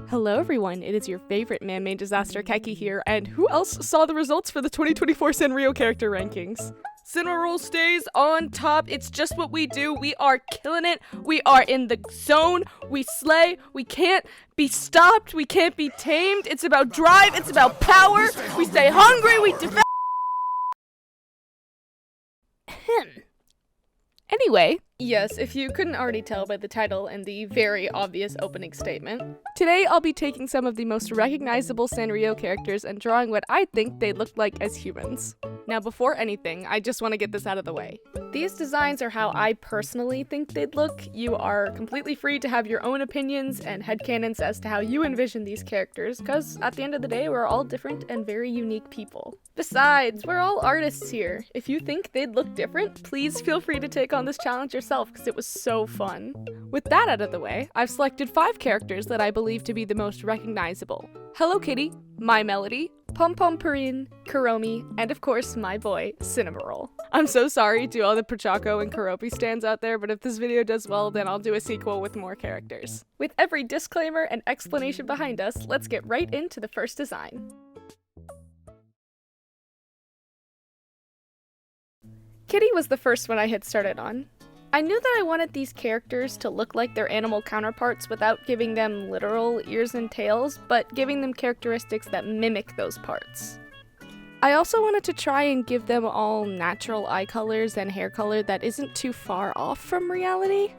Hello everyone, it is your favorite man-made disaster Keki here, and who else saw the results for the 2024 Sanrio character rankings? Cinnamoroll stays on top. It's just what we do. We are killing it. We are in the zone. We slay. We can't be stopped. We can't be tamed. It's about drive. It's about power. We stay hungry. We defend. Anyway, yes, if you couldn't already tell by the title and the very obvious opening statement, today I'll be taking some of the most recognizable Sanrio characters and drawing what I think they look like as humans. Now before anything, I just want to get this out of the way. These designs are how I personally think they'd look. You are completely free to have your own opinions and headcanons as to how you envision these characters, because at the end of the day, we're all different and very unique people. Besides, we're all artists here. If you think they'd look different, please feel free to take on this challenge yourself, because it was so fun. With that out of the way, I've selected 5 characters that I believe to be the most recognizable. Hello Kitty, My Melody, Pompompurin, Kuromi, and of course my boy, Cinnamoroll. I'm so sorry to all the Pochaco and Kuromi stands out there, but if this video does well, then I'll do a sequel with more characters. With every disclaimer and explanation behind us, let's get right into the first design. Kitty was the first one I had started on. I knew that I wanted these characters to look like their animal counterparts without giving them literal ears and tails, but giving them characteristics that mimic those parts. I also wanted to try and give them all natural eye colors and hair color that isn't too far off from reality.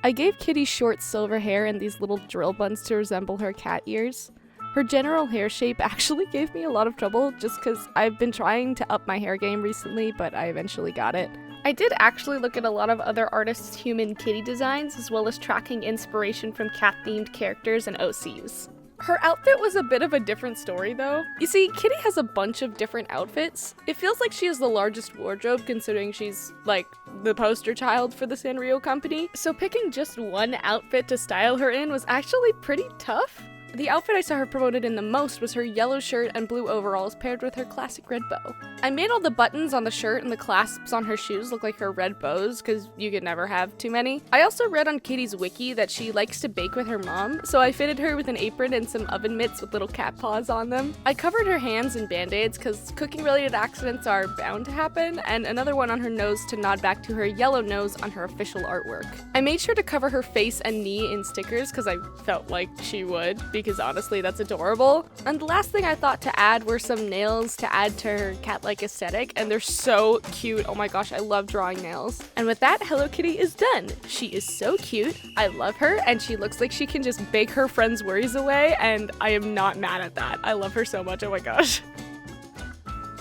I gave Kitty short silver hair and these little drill buns to resemble her cat ears. Her general hair shape actually gave me a lot of trouble just because I've been trying to up my hair game recently, but I eventually got it. I did actually look at a lot of other artists' human kitty designs, as well as tracking inspiration from cat-themed characters and OCs. Her outfit was a bit of a different story though. You see, Kitty has a bunch of different outfits. It feels like she has the largest wardrobe considering she's, like, the poster child for the Sanrio company. So picking just one outfit to style her in was actually pretty tough. The outfit I saw her promoted in the most was her yellow shirt and blue overalls paired with her classic red bow. I made all the buttons on the shirt and the clasps on her shoes look like her red bows, because you could never have too many. I also read on Kitty's wiki that she likes to bake with her mom, so I fitted her with an apron and some oven mitts with little cat paws on them. I covered her hands in band-aids because cooking-related accidents are bound to happen, and another one on her nose to nod back to her yellow nose on her official artwork. I made sure to cover her face and knee in stickers because I felt like she would, because honestly that's adorable. And the last thing I thought to add were some nails to add to her cat-like aesthetic, and they're so cute. Oh my gosh, I love drawing nails. And with that, Hello Kitty is done. She is so cute, I love her, and she looks like she can just bake her friends' worries away, and I am not mad at that. I love her so much, oh my gosh.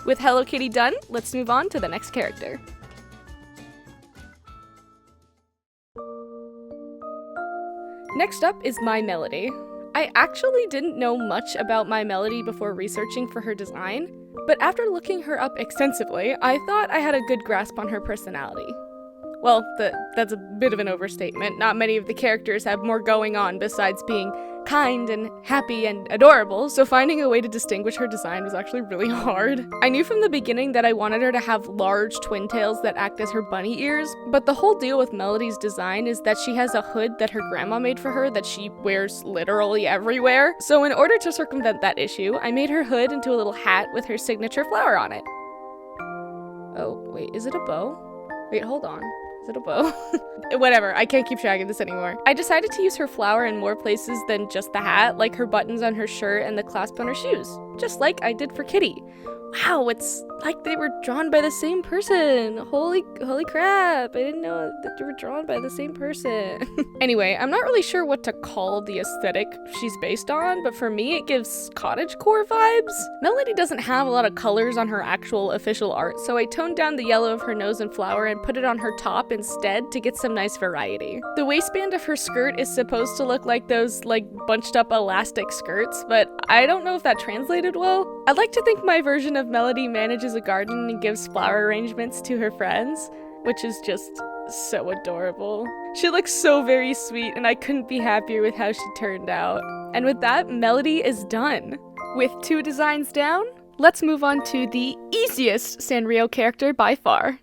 With Hello Kitty done, let's move on to the next character. Next up is My Melody. I actually didn't know much about My Melody before researching for her design, but after looking her up extensively, I thought I had a good grasp on her personality. Well, that's a bit of an overstatement. Not many of the characters have more going on besides being kind and happy and adorable, so finding a way to distinguish her design was actually really hard. I knew from the beginning that I wanted her to have large twin tails that act as her bunny ears, but the whole deal with Melody's design is that she has a hood that her grandma made for her that she wears literally everywhere. So in order to circumvent that issue, I made her hood into a little hat with her signature flower on it. Oh, wait, is it a bow? Wait, hold on. Is it a bow? Whatever, I can't keep track of this anymore. I decided to use her flower in more places than just the hat, like her buttons on her shirt and the clasp on her shoes, just like I did for Kitty. Wow, it's like they were drawn by the same person. Holy crap, I didn't know that they were drawn by the same person. Anyway, I'm not really sure what to call the aesthetic she's based on, but for me it gives cottagecore vibes. Melody doesn't have a lot of colors on her actual official art, so I toned down the yellow of her nose and flower and put it on her top instead to get some nice variety. The waistband of her skirt is supposed to look like those bunched up elastic skirts, but I don't know if that translated well. I'd like to think my version of Melody manages a garden and gives flower arrangements to her friends, which is just so adorable. She looks so very sweet, and I couldn't be happier with how she turned out. And with that, Melody is done. With 2 designs down, let's move on to the easiest Sanrio character by far.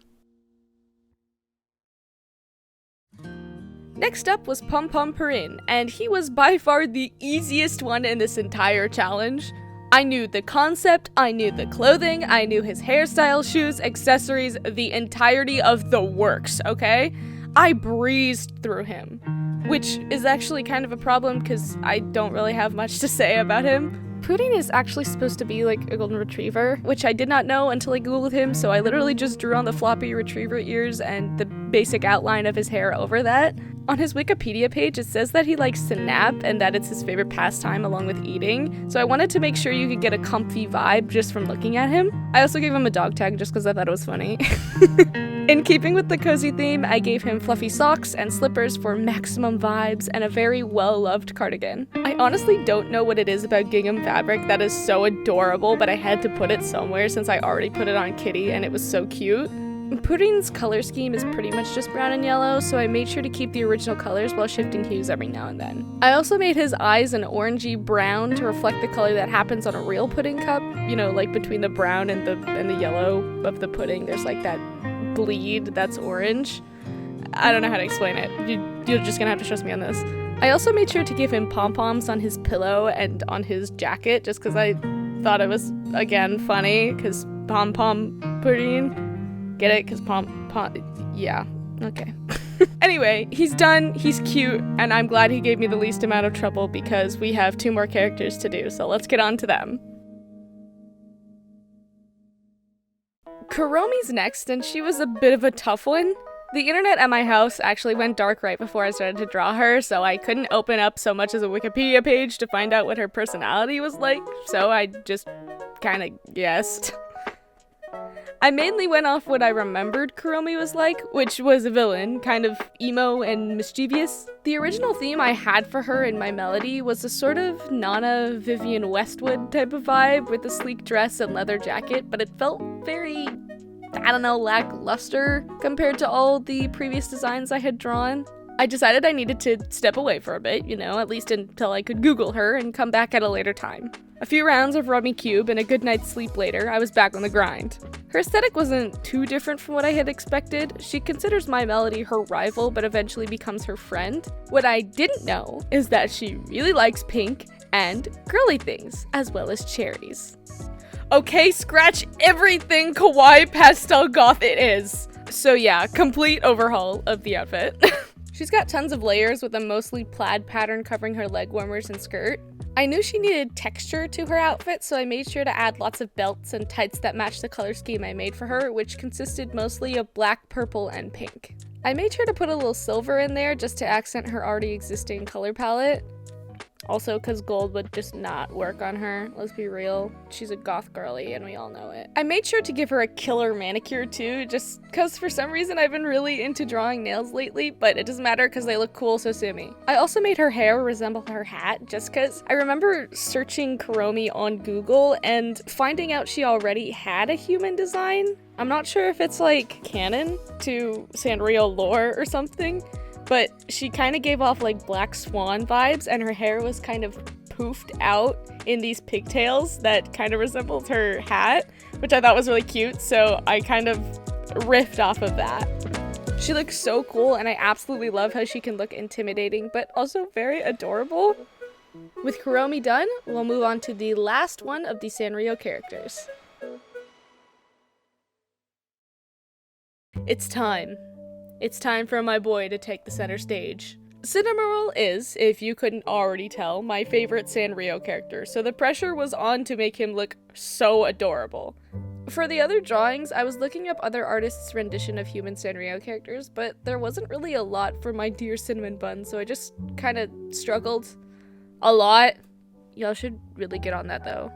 Next up was Pompompurin, and he was by far the easiest one in this entire challenge. I knew the concept, I knew the clothing, I knew his hairstyle, shoes, accessories, the entirety of the works, okay? I breezed through him, which is actually kind of a problem because I don't really have much to say about him. Pudding is actually supposed to be like a golden retriever, which I did not know until I googled him, so I literally just drew on the floppy retriever ears and the basic outline of his hair over that. On his Wikipedia page, it says that he likes to nap and that it's his favorite pastime along with eating, so I wanted to make sure you could get a comfy vibe just from looking at him. I also gave him a dog tag just because I thought it was funny. In keeping with the cozy theme, I gave him fluffy socks and slippers for maximum vibes and a very well-loved cardigan. I honestly don't know what it is about gingham fabric that is so adorable, but I had to put it somewhere since I already put it on Kitty and it was so cute. Pudding's color scheme is pretty much just brown and yellow, so I made sure to keep the original colors while shifting hues every now and then. I also made his eyes an orangey brown to reflect the color that happens on a real pudding cup. You know, like between the brown and the yellow of the pudding, there's like that bleed that's orange. I don't know how to explain it. You're just gonna have to trust me on this. I also made sure to give him pom-poms on his pillow and on his jacket just because I thought it was, again, funny, because pom-pom pudding. Get it? Because yeah, okay. Anyway, he's done, he's cute, and I'm glad he gave me the least amount of trouble because we have 2 more characters to do, so let's get on to them. Kuromi's next, and she was a bit of a tough one. The internet at my house actually went dark right before I started to draw her, so I couldn't open up so much as a Wikipedia page to find out what her personality was like, so I just kind of guessed. I mainly went off what I remembered Kuromi was like, which was a villain, kind of emo and mischievous. The original theme I had for her in my melody was a sort of Nana Vivienne Westwood type of vibe with a sleek dress and leather jacket, but it felt very, I don't know, lackluster compared to all the previous designs I had drawn. I decided I needed to step away for a bit, you know, at least until I could Google her and come back at a later time. A few rounds of Rummy Cube and a good night's sleep later, I was back on the grind. Her aesthetic wasn't too different from what I had expected. She considers my melody her rival, but eventually becomes her friend. What I didn't know is that she really likes pink and girly things, as well as cherries. Okay, scratch everything kawaii pastel goth it is. So yeah, complete overhaul of the outfit. She's got tons of layers with a mostly plaid pattern covering her leg warmers and skirt. I knew she needed texture to her outfit, so I made sure to add lots of belts and tights that matched the color scheme I made for her, which consisted mostly of black, purple, and pink. I made sure to put a little silver in there just to accent her already existing color palette. Also, because gold would just not work on her, let's be real. She's a goth girly, and we all know it. I made sure to give her a killer manicure too, just because for some reason I've been really into drawing nails lately, but it doesn't matter because they look cool, so sue me. I also made her hair resemble her hat, just because I remember searching Kuromi on Google and finding out she already had a human design. I'm not sure if it's like canon to Sanrio lore or something, but she kind of gave off like Black Swan vibes, and her hair was kind of poofed out in these pigtails that kind of resembled her hat, which I thought was really cute, so I kind of riffed off of that. She looks so cool, and I absolutely love how she can look intimidating, but also very adorable. With Kuromi done, we'll move on to the last one of the Sanrio characters. It's time. It's time for my boy to take the center stage. Cinnamoroll is, if you couldn't already tell, my favorite Sanrio character, so the pressure was on to make him look so adorable. For the other drawings, I was looking up other artists' rendition of human Sanrio characters, but there wasn't really a lot for my dear cinnamon bun, so I just kind of struggled a lot. Y'all should really get on that though,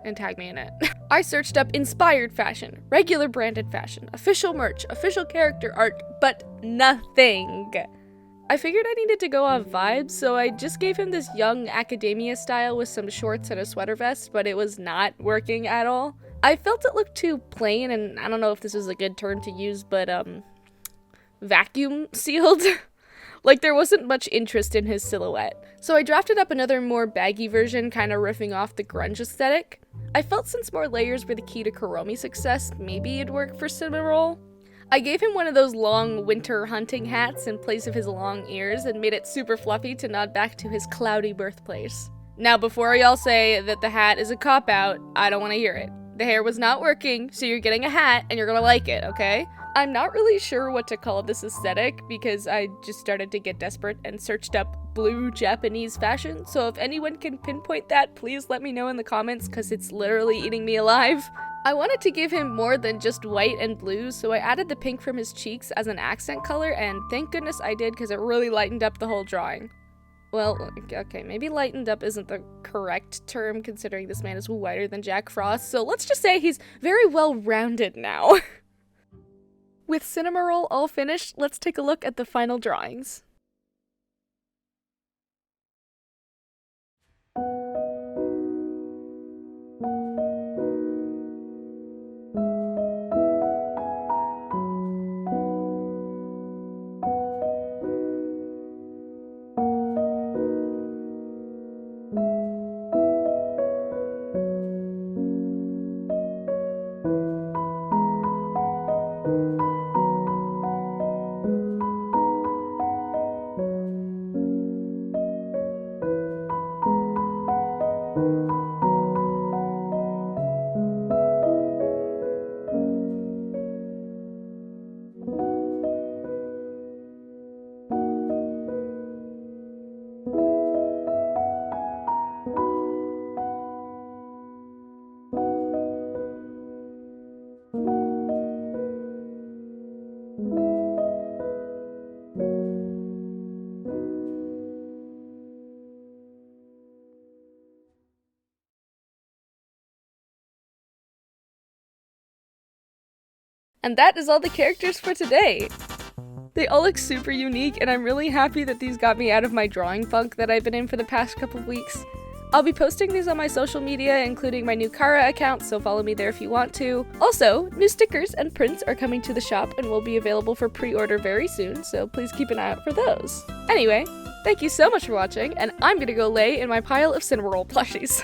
and tag me in it. I searched up inspired fashion, regular branded fashion, official merch, official character art, but nothing. I figured I needed to go off vibes, so I just gave him this young academia style with some shorts and a sweater vest, but it was not working at all. I felt it looked too plain, and I don't know if this is a good term to use, but vacuum sealed. Like, there wasn't much interest in his silhouette. So I drafted up another more baggy version, kind of riffing off the grunge aesthetic. I felt since more layers were the key to Kuromi's success, maybe it'd work for Cinnamoroll. I gave him one of those long winter hunting hats in place of his long ears and made it super fluffy to nod back to his cloudy birthplace. Now, before y'all say that the hat is a cop-out, I don't want to hear it. The hair was not working, so you're getting a hat and you're gonna like it, okay? I'm not really sure what to call this aesthetic because I just started to get desperate and searched up blue Japanese fashion, so if anyone can pinpoint that, please let me know in the comments because it's literally eating me alive. I wanted to give him more than just white and blue, so I added the pink from his cheeks as an accent color, and thank goodness I did because it really lightened up the whole drawing. Well, okay, maybe lightened up isn't the correct term considering this man is whiter than Jack Frost, so let's just say he's very well-rounded now. With Cinnamoroll all finished, let's take a look at the final drawings. And that is all the characters for today! They all look super unique, and I'm really happy that these got me out of my drawing funk that I've been in for the past couple of weeks. I'll be posting these on my social media, including my new Kara account, so follow me there if you want to. Also, new stickers and prints are coming to the shop and will be available for pre-order very soon, so please keep an eye out for those. Anyway, thank you so much for watching, and I'm gonna go lay in my pile of Cinnamoroll plushies.